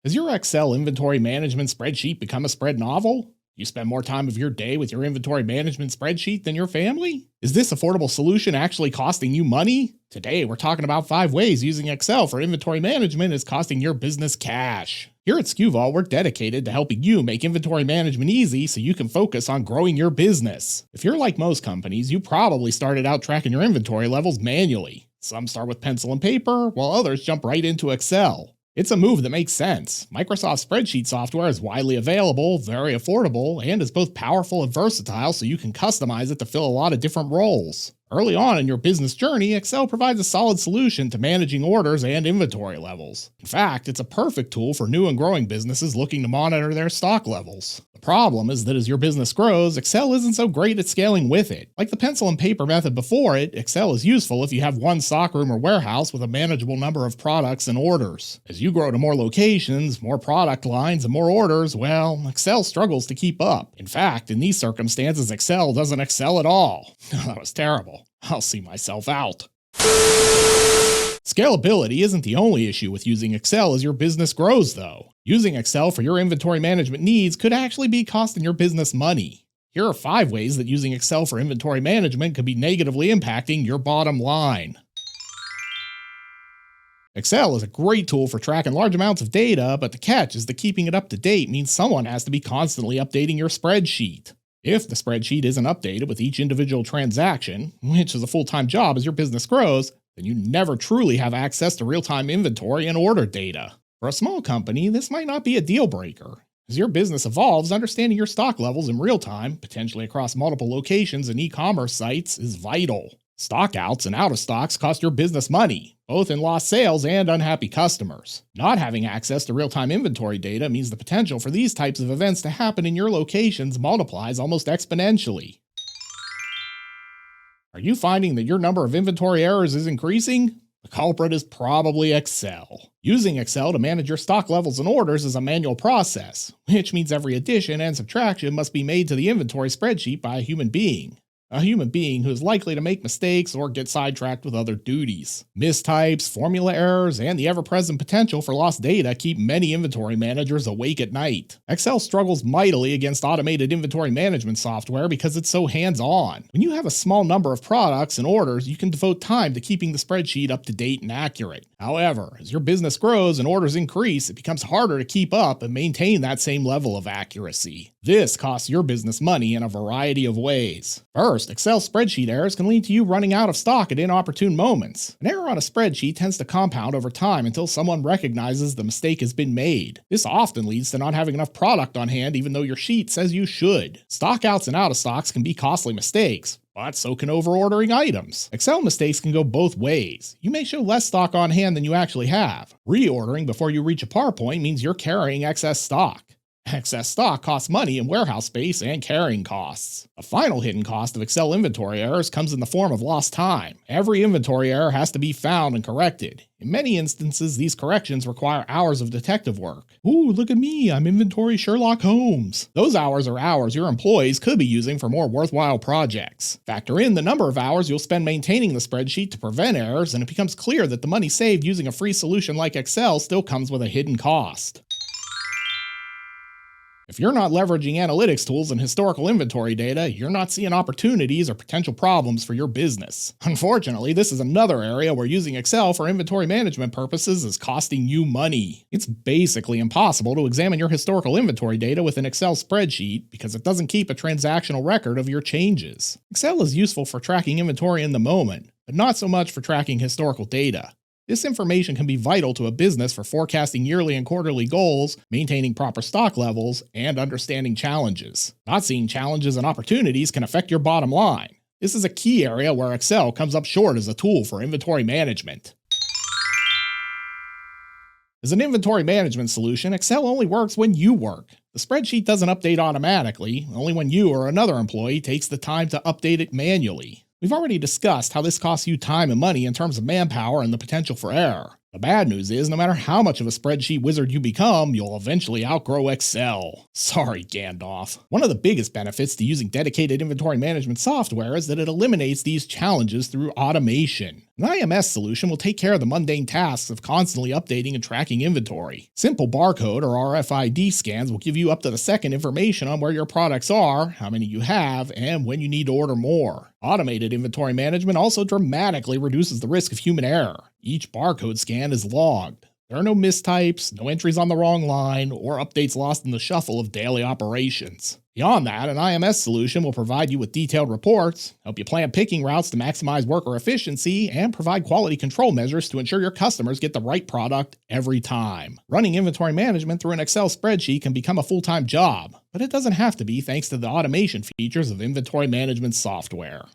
Has your Excel inventory management spreadsheet become a spread novel? You spend more time of your day with your inventory management spreadsheet than your family? Is this affordable solution actually costing you money? Today, we're talking about 5 ways using Excel for inventory management is costing your business cash. Here at SkuVault, we're dedicated to helping you make inventory management easy so you can focus on growing your business. If you're like most companies, you probably started out tracking your inventory levels manually. Some start with pencil and paper, while others jump right into Excel. It's a move that makes sense. Microsoft spreadsheet software is widely available, very affordable, and is both powerful and versatile so you can customize it to fill a lot of different roles. Early on in your business journey, Excel provides a solid solution to managing orders and inventory levels. In fact, it's a perfect tool for new and growing businesses looking to monitor their stock levels. The problem is that as your business grows, Excel isn't so great at scaling with it. Like the pencil and paper method before it, Excel is useful if you have one stockroom or warehouse with a manageable number of products and orders. As you grow to more locations, more product lines, and more orders, well, Excel struggles to keep up. In fact, in these circumstances, Excel doesn't excel at all. That was terrible. I'll see myself out. Scalability isn't the only issue with using Excel as your business grows, though. Using Excel for your inventory management needs could actually be costing your business money. Here are 5 ways that using Excel for inventory management could be negatively impacting your bottom line. Excel is a great tool for tracking large amounts of data, but the catch is that keeping it up to date means someone has to be constantly updating your spreadsheet. If the spreadsheet isn't updated with each individual transaction, which is a full-time job as your business grows, then you never truly have access to real-time inventory and order data. For a small company, this might not be a deal breaker. As your business evolves, understanding your stock levels in real time, potentially across multiple locations and e-commerce sites, is vital. Stockouts and out-of-stocks cost your business money, both in lost sales and unhappy customers. Not having access to real-time inventory data means the potential for these types of events to happen in your locations multiplies almost exponentially. Are you finding that your number of inventory errors is increasing? The culprit is probably Excel. Using Excel to manage your stock levels and orders is a manual process, which means every addition and subtraction must be made to the inventory spreadsheet by a human being. A human being who is likely to make mistakes or get sidetracked with other duties. Mistypes, formula errors, and the ever-present potential for lost data keep many inventory managers awake at night. Excel struggles mightily against automated inventory management software because it's so hands-on. When you have a small number of products and orders, you can devote time to keeping the spreadsheet up to date and accurate. However, as your business grows and orders increase, it becomes harder to keep up and maintain that same level of accuracy. This costs your business money in a variety of ways. First, Excel spreadsheet errors can lead to you running out of stock at inopportune moments. An error on a spreadsheet tends to compound over time until someone recognizes the mistake has been made. This often leads to not having enough product on hand even though your sheet says you should. Stockouts and out-of-stocks can be costly mistakes, but so can overordering items. Excel mistakes can go both ways. You may show less stock on hand than you actually have. Reordering before you reach a par point means you're carrying excess stock. Excess stock costs money in warehouse space and carrying costs. A final hidden cost of Excel inventory errors comes in the form of lost time. Every inventory error has to be found and corrected. In many instances, these corrections require hours of detective work. Ooh, look at me, I'm inventory Sherlock Holmes. Those hours are hours your employees could be using for more worthwhile projects. Factor in the number of hours you'll spend maintaining the spreadsheet to prevent errors, and it becomes clear that the money saved using a free solution like Excel still comes with a hidden cost. If you're not leveraging analytics tools and historical inventory data, you're not seeing opportunities or potential problems for your business. Unfortunately, this is another area where using Excel for inventory management purposes is costing you money. It's basically impossible to examine your historical inventory data with an Excel spreadsheet because it doesn't keep a transactional record of your changes. Excel is useful for tracking inventory in the moment, but not so much for tracking historical data. This information can be vital to a business for forecasting yearly and quarterly goals, maintaining proper stock levels, and understanding challenges. Not seeing challenges and opportunities can affect your bottom line. This is a key area where Excel comes up short as a tool for inventory management. As an inventory management solution, Excel only works when you work. The spreadsheet doesn't update automatically, only when you or another employee takes the time to update it manually. We've already discussed how this costs you time and money in terms of manpower and the potential for error. The bad news is, no matter how much of a spreadsheet wizard you become, you'll eventually outgrow Excel. Sorry, Gandalf. One of the biggest benefits to using dedicated inventory management software is that it eliminates these challenges through automation. An IMS solution will take care of the mundane tasks of constantly updating and tracking inventory. Simple barcode or RFID scans will give you up to the second information on where your products are, how many you have, and when you need to order more. Automated inventory management also dramatically reduces the risk of human error. Each barcode scan is logged. There are no mistypes, no entries on the wrong line, or updates lost in the shuffle of daily operations. Beyond that, an IMS solution will provide you with detailed reports, help you plan picking routes to maximize worker efficiency, and provide quality control measures to ensure your customers get the right product every time. Running inventory management through an Excel spreadsheet can become a full-time job, but it doesn't have to be thanks to the automation features of inventory management software.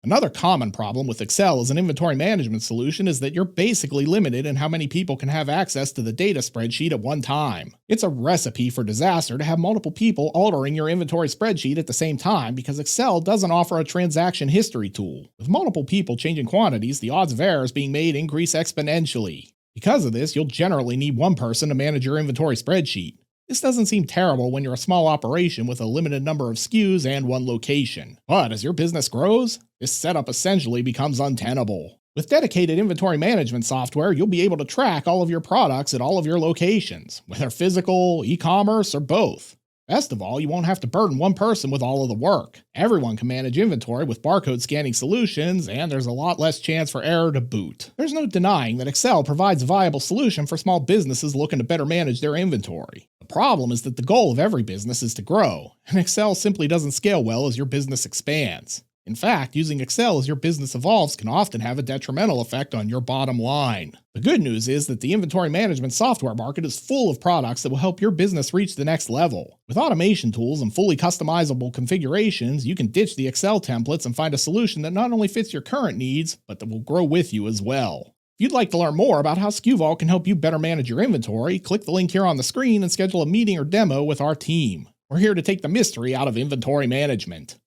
Another common problem with Excel as an inventory management solution is that you're basically limited in how many people can have access to the data spreadsheet at one time. It's a recipe for disaster to have multiple people altering your inventory spreadsheet at the same time because Excel doesn't offer a transaction history tool. With multiple people changing quantities, the odds of errors being made increase exponentially. Because of this, you'll generally need one person to manage your inventory spreadsheet. This doesn't seem terrible when you're a small operation with a limited number of SKUs and one location. But as your business grows, this setup essentially becomes untenable. With dedicated inventory management software, you'll be able to track all of your products at all of your locations, whether physical, e-commerce, or both. Best of all, you won't have to burden one person with all of the work. Everyone can manage inventory with barcode scanning solutions, and there's a lot less chance for error to boot. There's no denying that Excel provides a viable solution for small businesses looking to better manage their inventory. The problem is that the goal of every business is to grow, and Excel simply doesn't scale well as your business expands. In fact, using Excel as your business evolves can often have a detrimental effect on your bottom line. The good news is that the inventory management software market is full of products that will help your business reach the next level. With automation tools and fully customizable configurations, you can ditch the Excel templates and find a solution that not only fits your current needs, but that will grow with you as well. If you'd like to learn more about how SkuVault can help you better manage your inventory, click the link here on the screen and schedule a meeting or demo with our team. We're here to take the mystery out of inventory management.